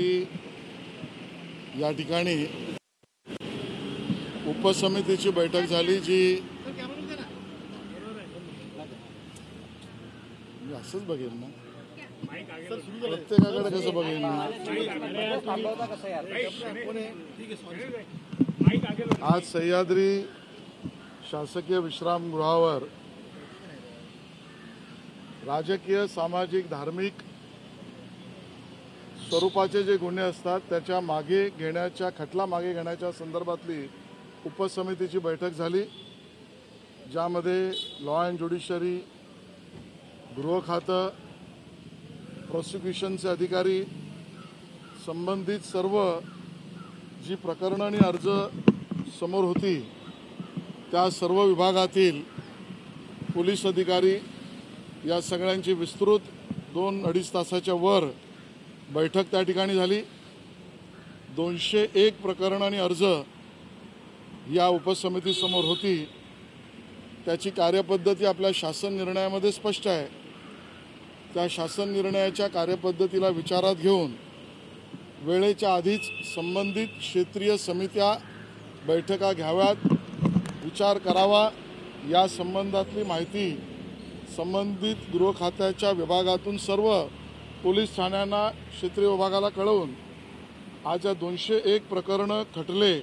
रोजी या ठिकाणी उपसमितीची बैठक झाली, जी मी असंच बघेन ना, प्रत्येकाकडे कसं बघेन मी। आज सह्याद्री शासकीय विश्रामगृहावर राजकीय, सामाजिक, धार्मिक स्वरूपाचे जे गुन्हे असतात त्याच्या मागे घेण्याच्या, खटला मागे घेण्याच्या संदर्भातली उपसमितीची बैठक झाली, ज्यामध्ये लॉ अँड ज्युडिशरी, गृह खातं, प्रॉसिक्युशनचे अधिकारी, संबंधित सर्व जी प्रकरणं आणि अर्ज समोर होती त्या सर्व विभागातील पोलीस अधिकारी या सगळ्यांची विस्तृत 2-2.5 तासाच्या वर बैठक त्या ठिकाणी झाली। 201 प्रकरण आणि अर्ज या उपसमितीसमोर होती। त्याची कार्यपद्धती आपल्या शासन निर्णयामध्ये स्पष्ट आहे। त्या शासन निर्णयाच्या कार्यपद्धतीला विचारात घेऊन वेळेच्या आधीच संबंधित क्षेत्रीय समित्या बैठका घ्याव्यात, विचार करावा, या संबंधातली माहिती संबंधित गृह खात्याच्या विभागातून सर्व पोलीस ठाण्यांना, क्षेत्रीय विभागाला कळवून आज या 201 प्रकरणं, खटले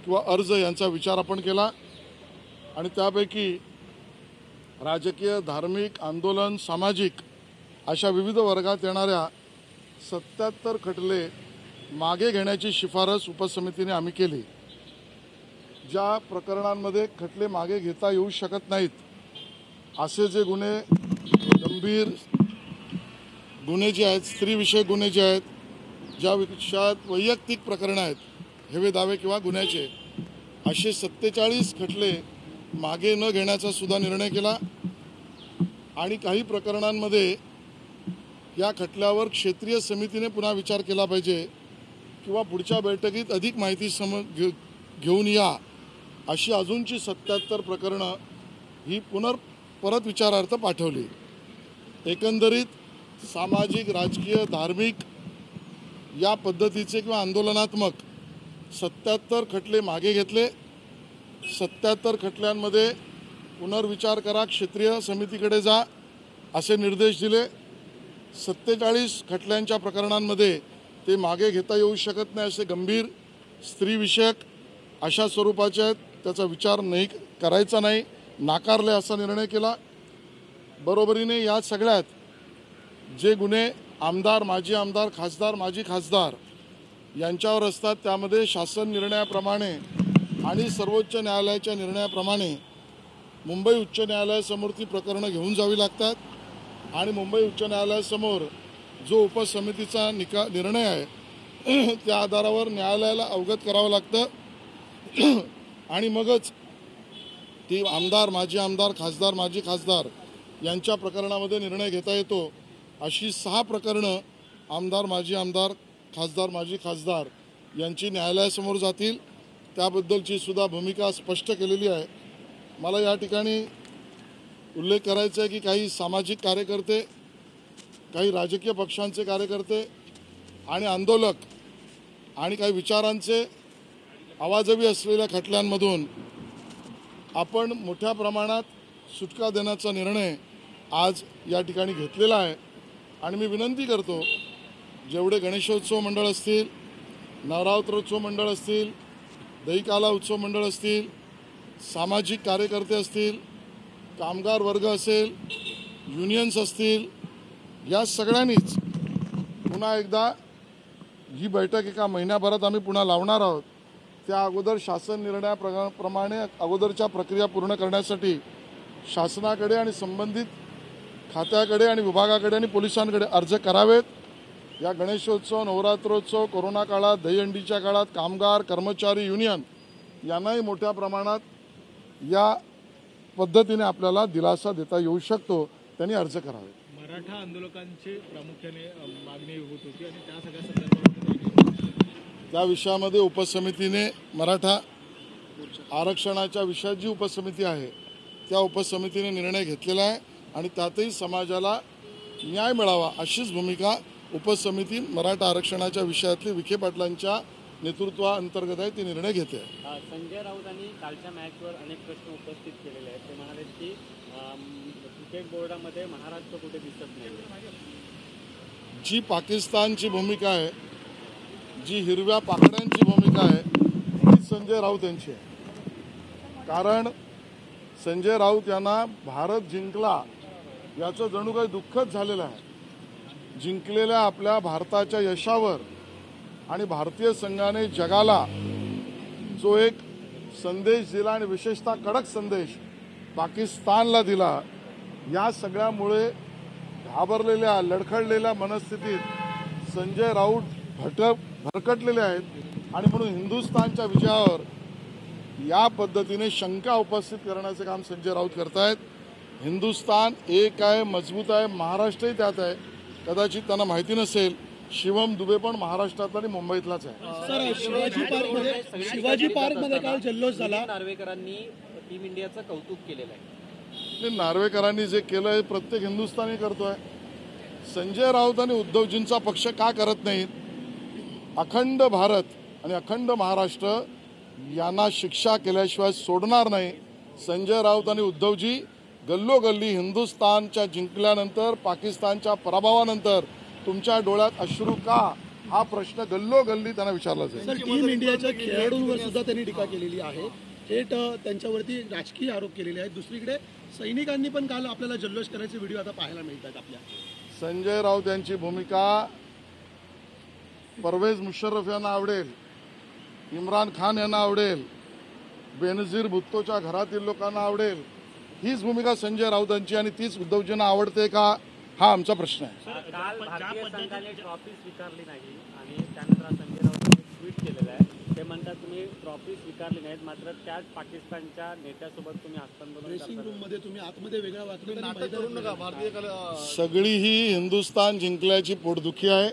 किंवा अर्ज यांचा विचार आपण केला आणि त्यापैकी राजकीय, धार्मिक, आंदोलन, सामाजिक अशा विविध वर्गात येणाऱ्या 77 खटले मागे घेण्याची शिफारस उपसमितीने आम्ही केली। ज्या प्रकरणांमध्ये खटले मागे घेता येऊ शकत नाहीत, असे जे गुन्हे, गंभीर गुन्हे जे आहेत, स्त्रीविषयक गुन्हे जे आहेत, ज्या विषयात वैयक्तिक प्रकरणं आहेत, हेवे दावे किंवा गुन्ह्याचे, असे 47 खटले मागे न घेण्याचा सुद्धा निर्णय केला आणि काही प्रकरणांमध्ये या खटल्यावर क्षेत्रीय समितीने पुन्हा विचार केला पाहिजे किंवा पुढच्या बैठकीत अधिक माहिती घेऊन या, अशी अजूनची 77 प्रकरणं ही परत विचारार्थ पाठवली। एकंदरीत सामाजिक, राजकीय, धार्मिक या पद्धतीचे किंवा आंदोलनात्मक 77 खटले मागे घेतले। 77 खटल्यांमध्ये पुनर्विचार करा, क्षेत्रीय समितीकडे जा असे निर्देश दिले। 47 खटल्यांच्या प्रकरणांमध्ये ते मागे घेता येऊ शकत नाही, असे गंभीर स्त्रीविषयक अशा स्वरूपाचे आहेत, त्याचा विचार नाही करायचा नाही, नाकारले असा निर्णय केला। बरोबरीने या सगळ्यात जे गुन्हे आमदार, माजी आमदार, खासदार, माजी खासदार यांच्यावर असतात, त्यामध्ये शासन निर्णयाप्रमाणे आणि सर्वोच्च न्यायालयाच्या निर्णयाप्रमाणे मुंबई उच्च न्यायालयासमोर ती प्रकरणं घेऊन जावी लागतात आणि मुंबई उच्च न्यायालयासमोर जो उपसमितीचा निर्णय आहे त्या आधारावर न्यायालयाला अवगत करावं लागतं आणि मगच ती आमदार, माजी आमदार, खासदार, माजी खासदार यांच्या प्रकरणामध्ये निर्णय घेता येतो। अशी 6 प्रकरणं आमदार, माजी आमदार, खासदार, माजी खासदार यांची न्यायालयासमोर जातील, त्याबद्दलची सुद्धा भूमिका स्पष्ट केलेली आहे। मला या ठिकाणी उल्लेख करायचा आहे की काही सामाजिक कार्यकर्ते, काही राजकीय पक्षांचे कार्यकर्ते आणि आंदोलक आणि काही विचारांचे आवाजवी असलेल्या खटल्यांमधून आपण मोठ्या प्रमाणात सुटका देण्याचा निर्णय आज या ठिकाणी घेतलेला आहे आणि मी विनंती करतो, जेवढे गणेशोत्सव मंडळ असतील, नवरात्रोत्सव मंडळ असतील, दहीकाला उत्सव मंडळ असतील, सामाजिक कार्यकर्ते असतील, कामगार वर्ग असेल, युनियन्स असतील, या सगळ्यांनीच पुन्हा एकदा ही बैठक एका महिन्याभरात आम्ही पुन्हा लावणार आहोत। त्या अगोदर शासन निर्णयाप्रमाणे अगोदरच्या प्रक्रिया पूर्ण करण्यासाठी शासनाकडे आणि संबंधित खात्याकडे आणि विभागाकडे आणि पोलिसांकडे अर्ज करावेत। या गणेशोत्सव, नवरात्रोत्सव, कोरोना काळात, दहीहंडीच्या काळात कामगार, कर्मचारी, युनियन यांनाही मोठ्या प्रमाणात या पद्धतीने आपल्याला दिलासा देता येऊ शकतो, त्यांनी अर्ज करावे। मराठा आंदोलकांची प्रामुख्याने मागणी होत होती आणि त्या सगळ्या संदर्भात त्या विषयामध्ये उपसमितीने मराठा आरक्षणाच्या विषयात जी उपसमिती आहे त्या उपसमितीने निर्णय घेतलेला आहे आणि त्यातही समाजाला न्याय मिळावा अशीच भूमिका उपसमिती मराठा आरक्षणाच्या विषयातली विखे पाटलांच्या नेतृत्वाअंतर्गत आहे, ती निर्णय घेते. संजय राऊतांनी कालच्या मॅचवर अनेक प्रश्न उपस्थित केलेले आहेत. ते म्हणाले की क्रिकेट बोर्डामध्ये महाराष्ट्र कुठे दिसत नाही. जी पाकिस्तानची भूमिका आहे, जी हिरव्या पाकड्यांची भूमिका आहे, ती संजय राऊत यांची आहे. कारण संजय राऊत यांना भारत जिंकला याचं जणू काही दुःखच झालेलं आहे. जिंकलेल्या आपल्या भारताच्या यशावर आणि भारतीय संघाने जगाला जो एक संदेश दिला आणि विशेषतः कडक संदेश पाकिस्तानला दिला, या सगळ्यामुळे घाबरलेल्या लडखडलेल्या मनस्थितीत संजय राऊत भरकटलेले आहेत आणि म्हणून हिंदुस्थानच्या विजयावर या पद्धतीने शंका उपस्थित करण्याचे काम संजय राऊत करतायत. हिंदुस्थान एक आहे, मजबूत आहे, महाराष्ट्रही त्यात आहे. कदाचित त्यांना माहिती नसेल, शिवम दुबे पण महाराष्ट्रातला आणि मुंबईतलाच आहे. सर, शिवाजी पार्कमध्ये काल जल्लोष झाला. नार्वेकरांनी टीम इंडियाचं कौतुक केलेलं आहे. नार्वेकरांनी जे केलंय प्रत्येक हिंदुस्थानी करतोय. संजय राऊत आणि उद्धवजींचा पक्ष का करत नाहीत? अखंड भारत आणि अखंड महाराष्ट्र यांना शिक्षा केल्याशिवाय सोडणार नाही. संजय राऊत आणि उद्धवजी गल्लोगल्ली हिंदुस्थानच्या जिंकल्यानंतर, पाकिस्तानच्या पराभवानंतर तुमच्या डोळ्यात अश्रू का, हा प्रश्न गल्लोगल्ली त्यांना विचारला जाईल. सर, टीम इंडियाच्या खेळाडूंवर सुद्धा त्यांनी टीका केलेली आहे. थेट त्यांच्यावरती राजकीय आरोप केलेले आहेत. दुसरीकडे सैनिकांनी पण काल आपल्याला जल्लोष करायचे व्हिडिओ आता पाहायला मिळतात. आपल्या संजय राऊत यांची भूमिका परवेज मुशर्रफ यांना आवडेल, इम्रान खान यांना आवडेल, बेनझीर भुत्तोच्या घरातील लोकांना आवडेल. हीच भूमिका संजय राऊतांची आणि तीच उद्धवजींना आवडते का, हा आमचा प्रश्न आहे. काल भारतीय संघाने ट्रॉफी स्वीकारली नाही आणि त्यानंतर संजय राऊतांनी ट्विट केलेलं आहे. ते म्हणतात तुम्ही ट्रॉफी स्वीकारली नाहीत, मात्र त्याच पाकिस्तानच्या नेत्यासोबत तुम्ही हस्तांदोलन ड्रेसिंग रूम मध्ये तुम्ही आतमध्ये वेगळा वाचलं. सगळी ही हिंदुस्थान जिंकल्याची पोटदुखी आहे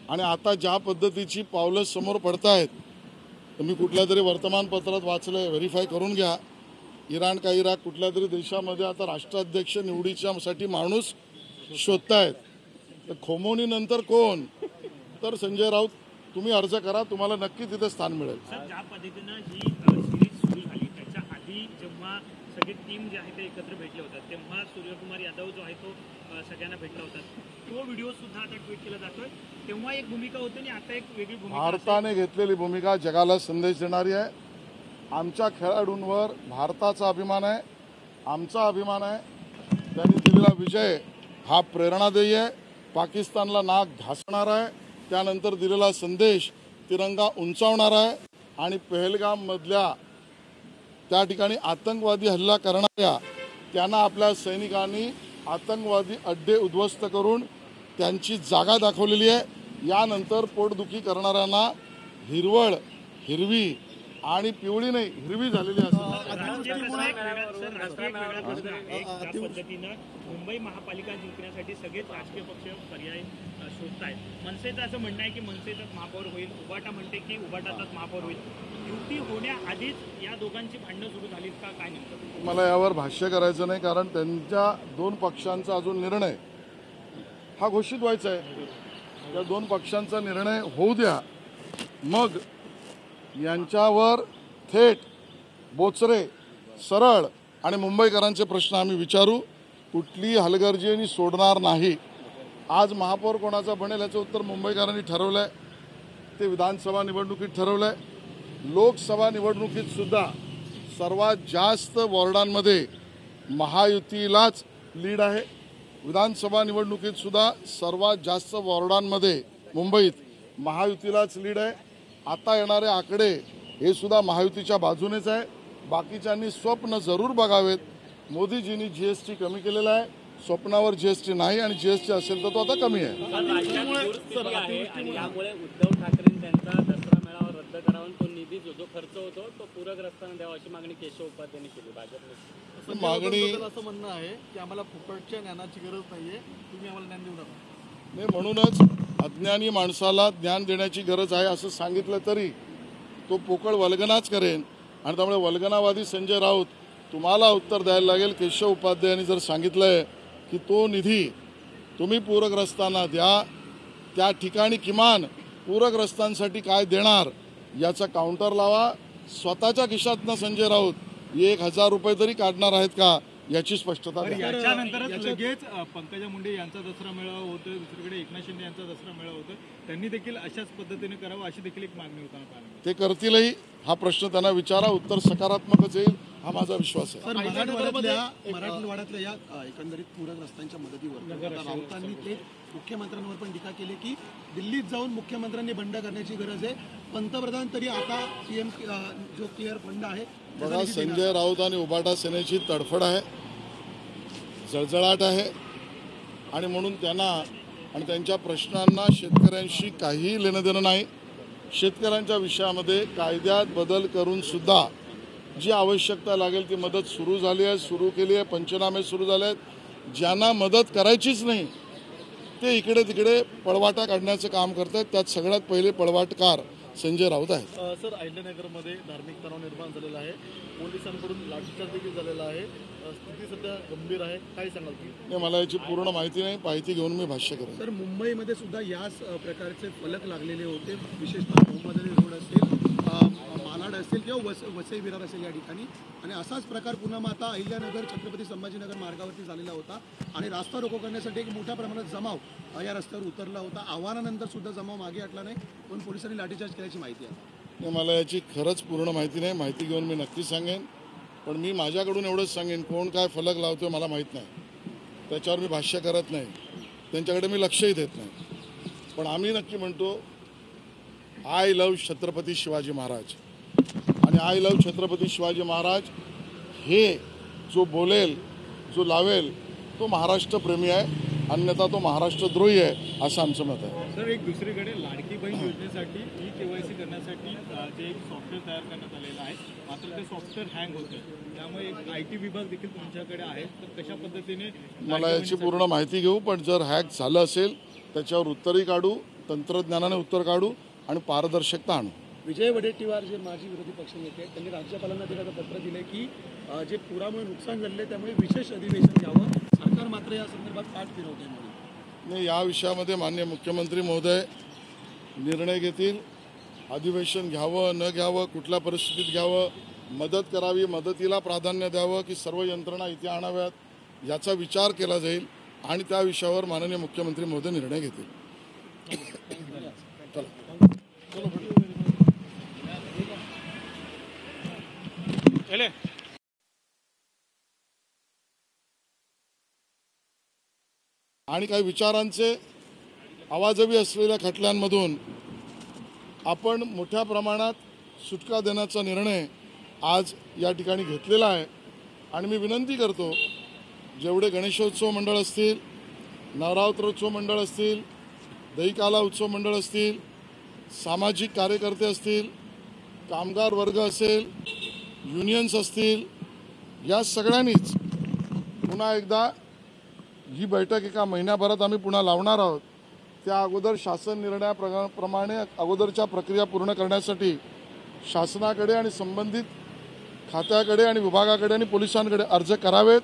आणि आता ज्या पद्धतीची पावलं समोर पडतायत, तुम्ही कुठल्या तरी वर्तमानपत्रात वाचलंय, व्हेरीफाय करून घ्या. इराण का इराक कुठल्या तरी देशामध्ये आता राष्ट्राध्यक्ष निवडीच्यासाठी माणूस शोधतायत. तर खोमोनी नंतर कोण? तर संजय राऊत. तुम्ही अर्ज करा, तुम्हाला नक्की तिथे स्थान मिळेल. सर, ज्या पद्धतीनं ही सिरीज सुरू झाली त्याच्या आधी जेव्हा सगळे टीम जे आहे ते एकत्र भेटले होतात, तेव्हा सूर्यकुमार यादव जो आहे तो सगळ्यांना भेटला होता. तो व्हिडिओ सुद्धा आता ट्विट केला जातोय. तेव्हा एक भूमिका होती आणि आता एक वेगळी भूमिका. भारताने घेतलेली भूमिका जगाला संदेश देणारी आहे. आमच्या खेळाडूंवर भारताचा अभिमान आहे, आमचा अभिमान आहे. त्यांनी दिलेला विजय हा प्रेरणादायी आहे, पाकिस्तानला नाक घासणार आहे. त्यानंतर दिलेला संदेश तिरंगा उंचावणारा आहे आणि पहलगाममधल्या त्या ठिकाणी आतंकवादी हल्ला करणाऱ्या त्यांना आपल्या सैनिकांनी आतंकवादी अड्डे उद्ध्वस्त करून त्यांची जागा दाखवलेली आहे. यानंतर पोटदुखी करणाऱ्यांना हिरवी आणि पिवळी नाही, हिरवी झालेली असते. ज्या पद्धतीनं मुंबई महापालिका जिंकण्यासाठी सगळेच राजकीय पक्ष पर्याय शोधत आहेत. मनसेचं असं म्हणणं आहे की मनसेचाच महापौर होईल, उबाटा म्हणते की उबाटाचाच महापौर होईल. युती होण्याआधीच या दोघांची भांडणं सुरू झालीत का, काय नेमकं? मला यावर भाष्य करायचं नाही, कारण त्यांच्या दोन पक्षांचा अजून निर्णय हा घोषित व्हायचा आहे. त्या दोन पक्षांचा निर्णय होऊ द्या, मग यांच्यावर थेट बोचरे सरळ आणि मुंबईकरांचे प्रश्न आम्ही विचारू. कुठली हलगर्जीनी सोडणार नाही. आज महापौर कोणाचा बनेल याचं उत्तर मुंबईकरांनी ठरवलंय. ते विधानसभा निवडणुकीत ठरवलंय. लोकसभा निवडणुकीत सुद्धा सर्वात जास्त वॉर्डांमध्ये महायुतीलाच लीड आहे. विधानसभा निवडणुकीत सुद्धा सर्वात जास्त वॉर्डांमध्ये मुंबईत महायुतीलाच लीड आहे. आता येणारे आकडे हे सुद्धा महायुतीच्या बाजूनेच आहे. बाकीच्यांनी स्वप्न जरूर बघावेत. मोदीजींनी जीएसटी कमी केलेला आहे, स्वप्नावर जीएसटी नाही, आणि जीएसटी असेल तर तो आता कमी आहे. यामुळे उद्धव ठाकरे त्यांचा दसरा मेळावा रद्द करावा, तो निधी जो खर्च होतो तो पूरग्रस्तांना द्यावा अशी मागणी केशव उपाध्यायांनी केली. भाजपने मागणी असं म्हणणं आहे की आम्हाला फुकटच्या ज्ञानाची गरज नाहीये, तुम्ही आम्हाला ज्ञान देऊ नका. नाही, म्हणूनच अज्ञानी माणसाला ज्ञान देण्याची गरज आहे असं सांगितलं तरी तो पोकळ वल्गनाच करेन. आणि त्यामुळे वल्गनावादी संजय राऊत तुम्हाला उत्तर द्यायला लागेल. केशव उपाध्यायांनी जर सांगितलंय की तो निधी तुम्ही पूरग्रस्तांना द्या, त्या ठिकाणी किमान पूरग्रस्तांसाठी काय देणार याचा काउंटर लावा. स्वतःच्या खिशातनं संजय राऊत 1,000 रुपये तरी काढणार आहेत का याची स्पष्टता द्या. याच्यानंतरच लगेच पंकजा मुंडे यांचा दसरा मेळावा होतो, दुसरीकडे एकनाथ शिंदे यांचा दसरा मेळावा होतो. त्यांनी देखील अशाच पद्धतीने करावं अशी देखील एक मागणी होताना पाहायला मिळाली. ते करतीलही. हा प्रश्न त्यांना विचारा, उत्तर सकारात्मकच येईल हा माझा विश्वास आहे. सर, मराठवाड्यातल्या या एकंदरीत पूरग्रस्तांच्या मदतीवर आता राऊतांनी थेट मुख्यमंत्र्यांवर पण टीका केली की दिल्लीत जाऊन मुख्यमंत्र्यांनी बंड करण्याची गरज आहे. पंतप्रधान तरी आता सीएम जो केअर फंड आहे बघा, संजय राऊत आणि उबाटा सेनेची तडफड आहे, जळजळाट आहे आणि म्हणून त्यांना आणि त्यांच्या प्रश्नांना शेतकऱ्यांशी काहीही लेणं देणं नाही. शेतकऱ्यांच्या विषयामध्ये कायद्यात बदल करून सुद्धा जी आवश्यकता लागेल ती मदत सुरू झाली आहे, सुरू केली आहे, पंचनामे सुरू झाले आहेत. ज्यांना मदत करायचीच नाही ते इकडे तिकडे पळवाटा काढण्याचं काम करतात. त्यात सगळ्यात पहिले पळवाटकार संजय राऊत आहेत. सर, अहिल्यानगरमध्ये धार्मिक तणाव निर्माण झालेला आहे, पोलिसांकडून लाठीचार्ज देखील झालेला आहे, स्थिती सध्या गंभीर आहे, काय सांगाल की? नाही, मला याची पूर्ण माहिती नाही, माहिती घेऊन मी भाष्य करेन. तर मुंबईमध्ये सुद्धा याच प्रकारचे फलक लागलेले होते, विशेषतः मोहम्मद रोड असेल, मालाड असेल किंवा वसई विरार असेल या ठिकाणी. आणि असाच प्रकार पुन्हा मग आता अहिल्यानगर छत्रपती संभाजीनगर मार्गावरती झालेला होता आणि रास्ता रोको करण्यासाठी एक मोठ्या प्रमाणात जमाव या रस्त्यावर उतरला होता. आव्हानानंतर सुद्धा जमाव मागे हटला नाही, पण पोलिसांनी लाठीचार्ज केल्याची माहिती आहे. नाही, मला याची खरंच पूर्ण माहिती नाही, माहिती घेऊन मी नक्की सांगेन. पण मी माझ्याकडून एवढंच सांगेन, कोण काय फलक लावतोय मला माहीत नाही, त्याच्यावर मी भाष्य करत नाही, त्यांच्याकडे मी लक्षही देत नाही. पण आम्ही नक्की म्हणतो आय लव्ह छत्रपती शिवाजी महाराज. आणि आय लव्ह छत्रपती शिवाजी महाराज हे जो बोलेल, जो लावेल तो महाराष्ट्रप्रेमी आहे, अन्यथा तो महाराष्ट्रद्रोही आहे असं आमचं मत आहे. सर, एक दुसरीकडे लाडकी बहीण योजनेसाठी KYC करण्यासाठी जे एक सॉफ्टवेअर तयार करण्यात आलेलं आहे, मात्र ते सॉफ्टवेअर हँग होतं, त्यामुळे एक IT विभाग देखील तुमच्याकडे आहे. तर कशा पद्धतीने मला याची पूर्ण माहिती घेऊ, पण जर हॅक झालं असेल त्याच्यावर उत्तरही काढू, तंत्रज्ञानाने उत्तर काढू आणि पारदर्शकता आणू. विजय वडेट्टीवार जे माजी विरोधी पक्षनेते आहेत त्यांनी राज्यपालांना देखील पत्र दिले की जे पुरामुळे नुकसान झाले त्यामुळे विशेष अधिवेशन घ्यावं. सरकार मात्र या संदर्भात पाठ फिरवते म्हणून. नाही, या विषयामध्ये माननीय मुख्यमंत्री महोदय निर्णय घेतील. अधिवेशन घ्यावं न घ्यावं, कुठल्या परिस्थितीत घ्यावं, मदत करावी, मदतीला प्राधान्य द्यावं की सर्व यंत्रणा इथे आणाव्यात, याचा विचार केला जाईल आणि त्या विषयावर माननीय मुख्यमंत्री महोदय निर्णय घेतील. आणि काही विचारांचे आवाजवी असलेल्या खटल्यांमधून आपण मोठ्या प्रमाणात सुटका देण्याचा निर्णय आज या ठिकाणी घेतलेला आहे. आणि मी विनंती करतो, जेवढे गणेशोत्सव मंडळ असतील, नवरात्रोत्सव मंडळ असतील, दहीकाला उत्सव मंडळ असतील, सामाजिक कार्यकर्ते असतील, कामगार वर्ग असेल, युनियन्स असतील, या सगळ्यांनीच पुन्हा एकदा ही बैठक एका महिन्याभरात आम्ही पुन्हा लावणार आहोत. त्या अगोदर शासन निर्णयाप्रमाणे अगोदरच्या प्रक्रिया पूर्ण करण्यासाठी शासनाकडे आणि संबंधित खात्याकडे आणि विभागाकडे आणि पोलिसांकडे अर्ज करावेत.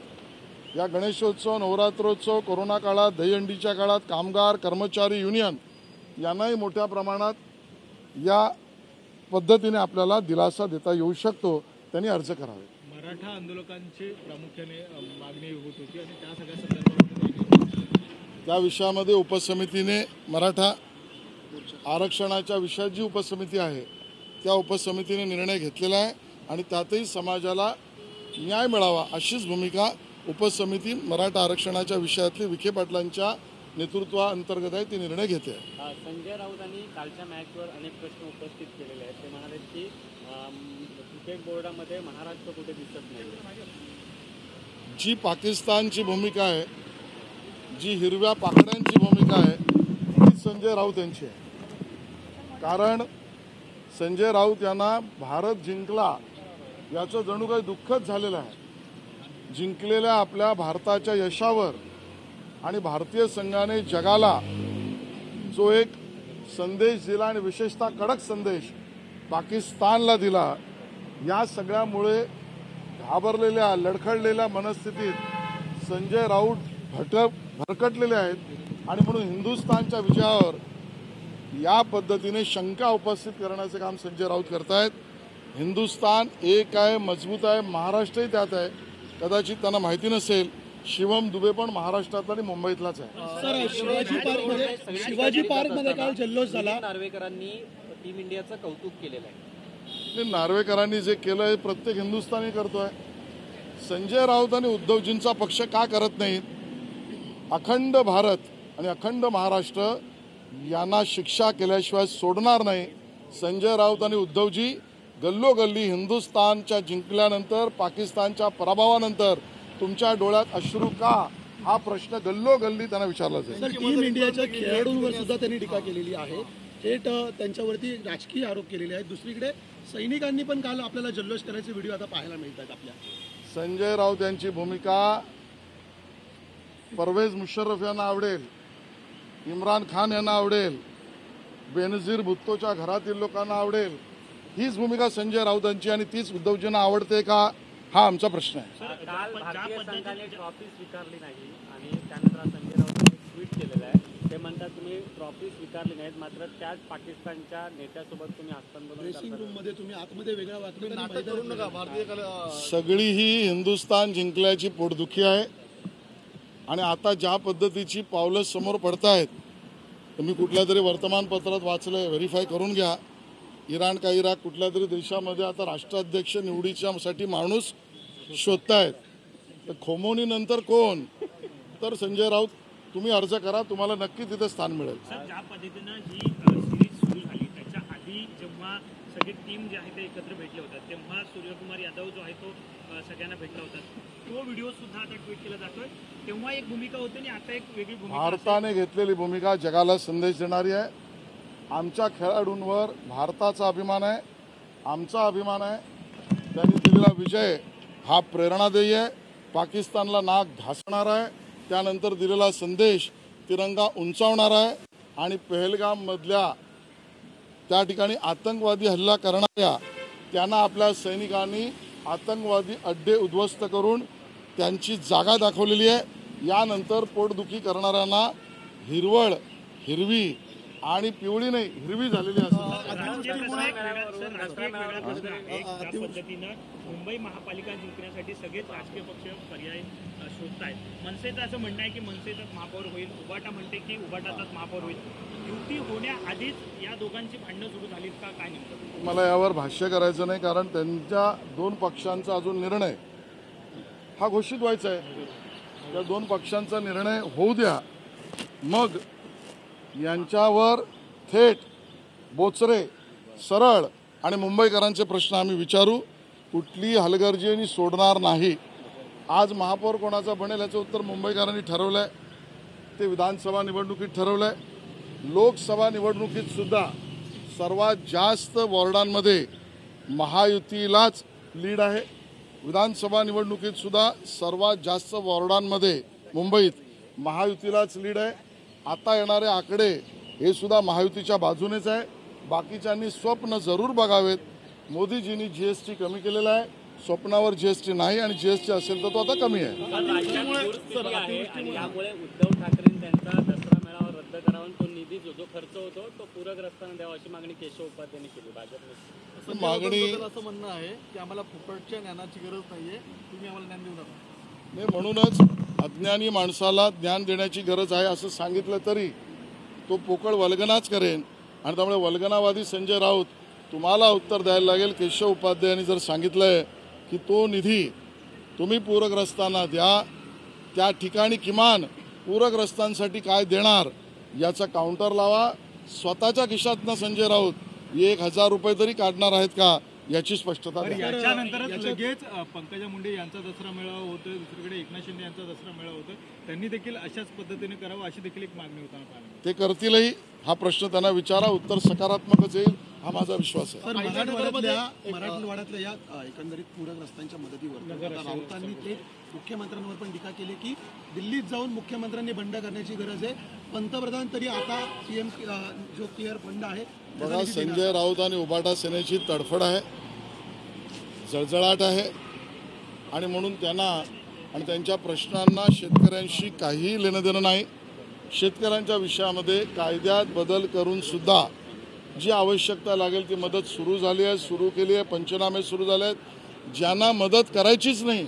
या गणेशोत्सव, नवरात्रोत्सव, कोरोना काळात, दहीहंडीच्या काळात कामगार, कर्मचारी, युनियन यांनाही मोठ्या प्रमाणात या पद्धतीने आपल्याला दिलासा देता येऊ शकतो, त्यांनी अर्ज करावे. मराठा आंदोलकांची प्रामुख्याने मागणी होत होती आणि त्या सगळ्या संदर्भात त्या विषयामध्ये उपसमितीने मराठा आरक्षणाच्या विषयात जी उपसमिती आहे त्या उपसमितीने निर्णय घेतलेला आहे आणि त्यातही समाजाला न्याय मिळावा अशीच भूमिका उपसमिती मराठा आरक्षणाच्या विषयातली विखे पाटलांच्या नेतृत्वाअंतर्गत आहे, ती निर्णय घेते. संजय राऊतांनी कालच्या मॅचवर अनेक प्रश्न उपस्थित केलेले आहेत. ते म्हणाले की क्रिकेट बोर्डामध्ये महाराष्ट्र कुठे दिसत नाही. जी पाकिस्तानची भूमिका आहे, जी हिरव्या पाकड्यांची भूमिका आहे, ती संजय राऊत यांची आहे. कारण संजय राऊत यांना भारत जिंकला याचं जणू काही दुःखच झालेलं आहे. जिंकलेल्या आपल्या भारताच्या यशावर आणि भारतीय संघाने जगाला जो एक संदेश दिला आणि विशेषतः कडक संदेश पाकिस्तानला दिला, या सगळ्यामुळे घाबरलेल्या, लडखडलेल्या मनस्थितीत संजय राऊत भरकटलेले आहेत आणि म्हणून हिंदुस्थानच्या विजयावर या पद्धतीने शंका उपस्थित करण्याचं काम संजय राऊत करतायत. हिंदुस्थान एक आहे, मजबूत आहे, महाराष्ट्रही त्यात आहे. कदाचित त्यांना माहिती नसेल, शिवम दुबे पण महाराष्ट्रातला आणि मुंबईतलाच आहे. सर, शिवाजी पार्कमध्ये काल जल्लोष झाला. नार्वेकरांनी टीम इंडियाचं कौतुक केलेलं आहे. नार्वेकरांनी जे केलंय प्रत्येक हिंदुस्थानी करतोय. संजय राऊत आणि उद्धवजींचा पक्ष का करत नाहीत? अखंड भारत आणि अखंड महाराष्ट्र यांना शिक्षा केल्याशिवाय सोडणार नाही. संजय राऊत आणि उद्धवजी गल्लोगल्ली हिंदुस्थानच्या जिंकल्यानंतर, पाकिस्तानच्या पराभवानंतर तुमच्या डोळ्यात अश्रू का, हा प्रश्न गल्लोगल्ली त्यांना विचारला जाईल. सर, टीम इंडियाच्या खेळाडूंवर सुद्धा त्यांनी टीका केलेली आहे. थेट त्यांच्यावरती राजकीय आरोप केलेले आहेत. दुसरीकडे सैनिकांनी पण काल आपल्याला जल्लोष करायचे व्हिडिओ आता पाहायला मिळत आहेत. आपल्या संजय राऊत यांची भूमिका परवेज मुशर्रफ यांना आवडेल, इम्रान खान यांना आवडेल, बेनझीर भुत्तोच्या घरातील लोकांना आवडेल. हीच भूमिका संजय राऊतांची आणि तीच उद्धवजींना आवडते का, हा आमचा प्रश्न आहे. काल भारतीय संघाने ट्रॉफी स्वीकारली नाही आणि त्यानंतर संजय राऊतांनी ट्विट केलेलं आहे. ते म्हणतात तुम्ही ट्रॉफी स्वीकारली नाहीत, मात्र त्याच पाकिस्तानच्या नेत्यासोबत तुम्ही हस्तांदोलन ड्रेसिंग रूम मध्ये तुम्ही आतमध्ये वेगळा वाटलं नाटक करू नका. भारतीय सगळी ही हिंदुस्थान जिंकल्याची पोटदुखी आहे. आणि आता ज्या पद्धतीची पावलं समोर पडतायत, तुम्ही कुठल्या तरी वर्तमानपत्रात वाचलंय, व्हेरीफाय करून घ्या. इराण का इराक कुठल्या तरी देशामध्ये आता राष्ट्राध्यक्ष निवडीच्यासाठी माणूस शोधतायत. तर खोमोनी नंतर कोण? तर संजय राऊत. तुम्ही अर्ज करा, तुम्हाला नक्की तिथे स्थान मिळेल. सर, ज्या पद्धतीनं ही सिरीज सुरू झाली त्याच्या आधी जेव्हा सगळी टीम जे आहे ते एकत्र भेटले होतात, तेव्हा सूर्यकुमार यादव जो आहे तो सगळ्यांना भेटला होता. तो व्हिडिओ सुद्धा आता ट्विट केला जातोय. तेव्हा एक भूमिका होती आणि आता एक वेगळी भूमिका. भारताने घेतलेली भूमिका जगाला संदेश देणारी आहे. आमच्या खेळाडूंवर भारताचा अभिमान आहे, आमचा अभिमान आहे. त्यांनी दिलेला विजय हा प्रेरणादायी आहे. पाकिस्तानला नाक घासणार आहे. त्यानंतर दिलेला संदेश तिरंगा उंचावणारा आहे. आणि पहलगाममधल्या त्या ठिकाणी आतंकवादी हल्ला करणाऱ्या त्यांना आपल्या सैनिकांनी आतंकवादी अड्डे उद्ध्वस्त करून त्यांची जागा दाखवलेली आहे. यानंतर पोटदुखी करणाऱ्यांना हिरवी आणि पिवळी नाही, हिरवी झालेली असेल. ज्या पद्धतीनं मुंबई महापालिका जिंकण्यासाठी सगळेच राजकीय पक्ष पर्याय शोधतायत. मनसेचं असं म्हणणं आहे की मनसेचाच महापौर होईल, उबाटा म्हणते की उबाटाचाच महापौर होईल. युती होण्याआधीच या दोघांची भांडणं सुरू झालीत का, काय नेमकं? मला यावर भाष्य करायचं नाही, कारण त्यांच्या दोन पक्षांचा अजून निर्णय हा घोषित व्हायचा आहे. त्या दोन पक्षांचा निर्णय होऊ द्या, मग यांच्यावर थेट बोचरे सरळ आणि मुंबईकरांचे प्रश्न आम्ही विचारू. कुठली हलगर्जी सोडणार नाही. आज महापौर कोणाचा बनेल याचं उत्तर मुंबईकरांनी ठरवलं आहे. ते विधानसभा निवडणुकीत ठरवलं आहे. लोकसभा निवडणुकीत सुद्धा सर्वात जास्त वॉर्डांमध्ये महायुतीलाच लीड आहे. विधानसभा निवडणुकीत सुद्धा सर्वात जास्त वॉर्डांमध्ये मुंबईत महायुतीलाच लीड आहे. आता येणारे आकडे हे सुद्धा महायुतीच्या बाजूनेच आहे. बाकीच्यांनी स्वप्न जरूर बघावेत. मोदीजींनी जीएसटी कमी केलेला आहे, स्वप्नावर जीएसटी नाही, आणि जीएसटी असेल तर तो आता कमी आहे. यामुळे उद्धव ठाकरे त्यांचा दसरा मेळावा रद्द करावा, तो निधी जो खर्च होतो तो पूरग्रस्तांना द्यावा अशी मागणी केशव उपाध्यायांनी केली. भाजपने मागणी असं म्हणणं आहे की आम्हाला फुकटच्या ज्ञानाची गरज नाहीये, तुम्ही आम्हाला ज्ञान देऊ नका. नाही, म्हणूनच अज्ञानी माणसाला ज्ञान देण्याची गरज आहे असं सांगितलं तरी तो पोकळ वल्गनाच करेन. आणि त्यामुळे वल्गनावादी संजय राऊत तुम्हाला उत्तर द्यायला लागेल. केशव उपाध्यायांनी जर सांगितलंय की तो निधी तुम्ही पूरग्रस्तांना द्या, त्या ठिकाणी किमान पूरग्रस्तांसाठी काय देणार याचा काउंटर लावा. स्वतःच्या खिशातनं संजय राऊत 1000 रुपये तरी काढणार आहेत का याची स्पष्टता द्या. याच्यानंतरच लगेच पंकजा मुंडे यांचा दसरा मेळावा होतोय, दुसरीकडे एकनाथ शिंदे यांचा दसरा मेळावा होतोय. त्यांनी देखील अशाच पद्धतीने करावं अशी देखील एक मागणी होताना पाहिली. ते करतीलही. हा प्रश्न त्यांना विचारा, उत्तर सकारात्मकच येईल हा माझा विश्वास आहे. तर मराठवाड्यातल्या या एकंदरीत पूरग्रस्तांच्या मदतीवर राऊतांनी थेट मुख्यमंत्र्यांवर पण टीका केली की दिल्लीत जाऊन मुख्यमंत्र्यांनी बंड करण्याची गरज आहे. पंतप्रधान तरी आता सीएम जो केअर फंड आहे. बघा, संजय राऊत आणि उबाटा सेनेची तडफड आहे, जळजळाट आहे. आणि म्हणून त्यांना आणि त्यांच्या प्रश्नांना शेतकऱ्यांशी काहीही लेणं देणं नाही. शेतकऱ्यांच्या विषयामध्ये कायद्यात बदल करून सुद्धा जी आवश्यकता लागेल ती मदत सुरू झाली आहे, सुरू केली आहे, पंचनामे सुरू झाले आहेत. ज्यांना मदत करायचीच नाही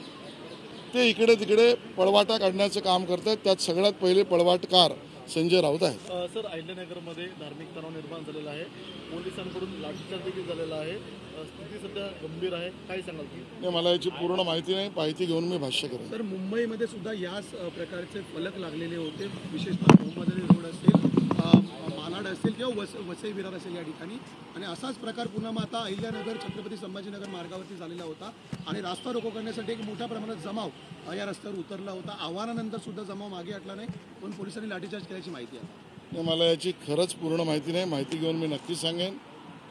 ते इकडे तिकडे पळवाटा काढण्याचं काम करतात. त्यात सगळ्यात पहिले पळवाटकार संजय राऊत आहेत. सर, अहिल्यानगरमध्ये धार्मिक तणाव निर्माण झालेला आहे. पोलिसांकडून लाठीचार्ज देखील झालेला आहे. स्थिती सध्या गंभीर आहे. काय सांगाल की? नाही, मला याची पूर्ण माहिती नाही. माहिती घेऊन मी भाष्य करेन. तर मुंबईमध्ये सुद्धा याच प्रकारचे फलक लागलेले होते, विशेषतः मोहम्मद रोड असेल, मालाड असेल किंवा वसई विरार असेल या ठिकाणी. आणि असाच प्रकार पुन्हा मग आता अहिल्यानगर छत्रपती संभाजीनगर मार्गावरती झालेला होता आणि रास्ता रोको करण्यासाठी एक मोठ्या प्रमाणात जमाव या रस्त्यावर उतरला होता. आव्हानानंतर सुद्धा जमाव मागे हटला नाही, पण पोलिसांनी लाठीचार्ज केल्याची माहिती आहे. नाही, मला याची खरंच पूर्ण माहिती नाही. माहिती घेऊन मी नक्की सांगेन.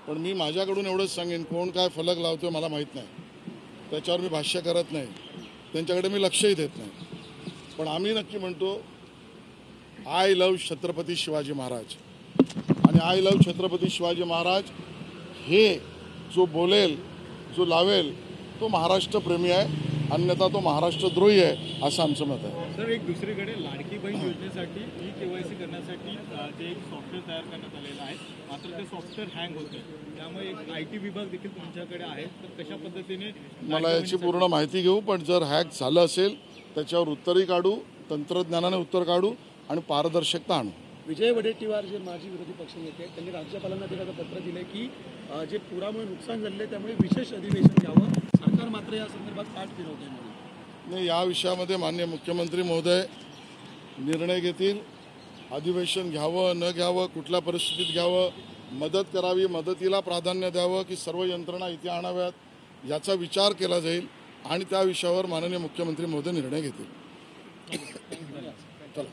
पण मी माझ्याकडून एवढंच सांगेन, कोण काय फलक लावतोय मला माहीत नाही, त्याच्यावर मी भाष्य करत नाही, त्यांच्याकडे मी लक्षही देत नाही. पण आम्ही नक्की म्हणतो आय लव्ह छत्रपती शिवाजी महाराज. आणि आय लव्ह छत्रपती शिवाजी महाराज हे जो बोलेल, जो लावेल तो महाराष्ट्रप्रेमी आहे, अन्यथा तो महाराष्ट्रद्रोही आहे असं आमचं मत आहे. सर, एक दुसरीकडे लाडकी बहीण योजनेसाठी KYC करण्यासाठी जे एक सॉफ्टवेअर तयार करण्यात आलेलं आहे, मात्र ते सॉफ्टवेअर हँग होतं. त्यामुळे एक IT विभाग देखील तुमच्याकडे आहे. तर कशा पद्धतीने मला याची पूर्ण माहिती घेऊ. पण जर हॅक झालं असेल त्याच्यावर उत्तरही काढू, तंत्रज्ञानाने उत्तर काढू आणि पारदर्शकता आणू. विजय वडेट्टीवार जे माजी विरोधी पक्षनेते आहेत त्यांनी राज्यपालांना एखादं पत्र दिलं की जे पुरामुळे नुकसान झालेलं आहे त्यामुळे विशेष अधिवेशन घ्यावं. सरकार मात्र या संदर्भात पाठ फिरवते म्हणून. नाही, या विषयामध्ये माननीय मुख्यमंत्री महोदय निर्णय घेतील. अधिवेशन घ्यावं न घ्यावं, कुठल्या परिस्थितीत घ्यावं, मदत करावी, मदतीला प्राधान्य द्यावं की सर्व यंत्रणा इथे आणाव्यात, याचा विचार केला जाईल आणि त्या विषयावर माननीय मुख्यमंत्री महोदय निर्णय घेतील. चला.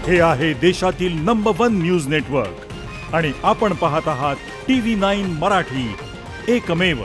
हे आहे देशातील नंबर 1 न्यूज नेटवर्क आणि आपण पाहत आहात TV9 मराठी, एकमेव.